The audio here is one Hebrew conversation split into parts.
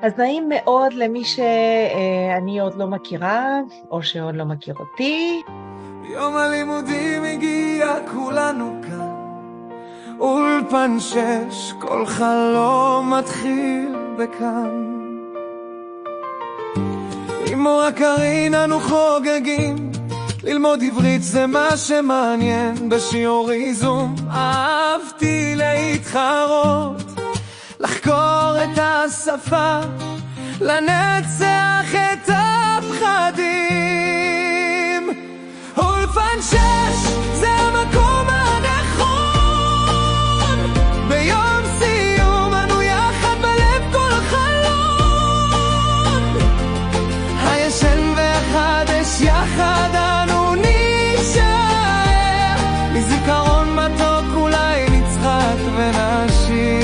אז נעים מאוד למי שאני עוד לא מכירה, או שעוד לא מכיר אותי. יום הלימודים הגיע, כולנו כאן. אולפן 6, כל חלום מתחיל בכאן. עם מורה קרין אנו חוגגים, ללמוד עברית זה מה שמעניין. בשיעור איזום אהבתי להתחרות, לחקור את השפה, לנצח את הפחדים. אולפן 6 זה המקום הנכון, ביום סיום אנו יחד בלב כל חלום. הישן והחדש יחד אנו נשאר, מזיכרון מתוק אולי נצחק ונשיר.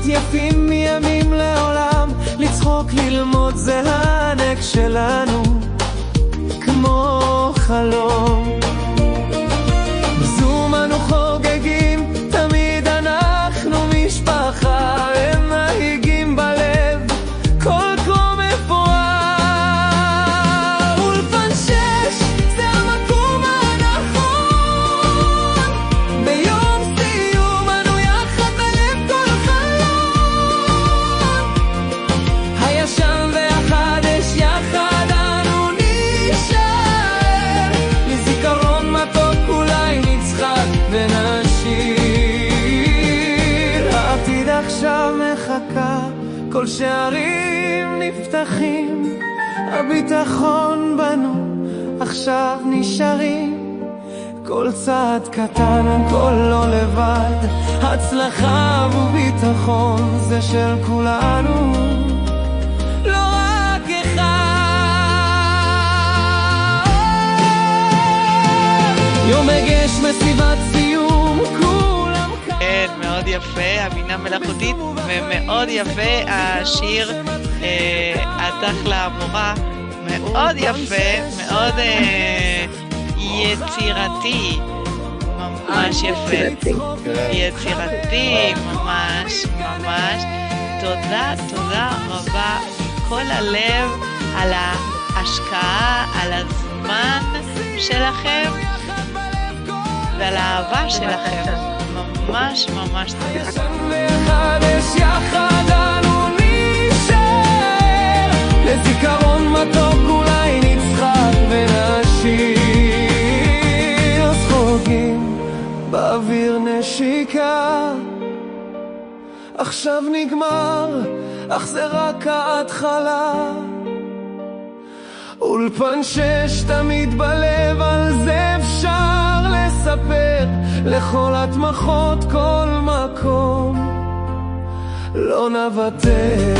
יפים מימים לעולם, לצחוק ללמוד זה הענק שלנו, כמו חלום. בזום אנו חוגגים, תמיד אנחנו משפחה, הם נהיגים בלב, כל כמו מפואר. אולפן 6 זה המקום הנכון, ביום סיום אנו יחד בלב כל חלום. הישן והחדש יחד אנו נשאר, לזיכרון מתוק אולי נצחק ונשיר. העתיד עכשיו מחכה, כל שערים נפתחים, הביטחון בנו עכשיו נשארים. כל צעד קטן, כל לא לבד, הצלחה וביטחון זה של כולנו, לא רק אחד. יום הגש מסיבת סיום, כולם כאן. כן, מאוד יפה, הבינה מלאכותית, ומאוד יפה השיר את אחלה מורה, מאוד יפה, מאוד יצירתי, ממש יפה, יצירתי, ממש ממש. תודה רבה מכל הלב על ההשקעה, על הזמן שלכם ועל האהבה שלכם, ממש ממש תודה. וחדש יחד אנו נשאר, לזיכרון מתוק אולי נצחק ונשיר. אז חוגים באוויר נשיקה, עכשיו נגמר, אך זה רק ההתחלה. אולפן 6 תמיד בלב, על זה אפשר לספר, לכל התמחות כל מקום לא נוותר.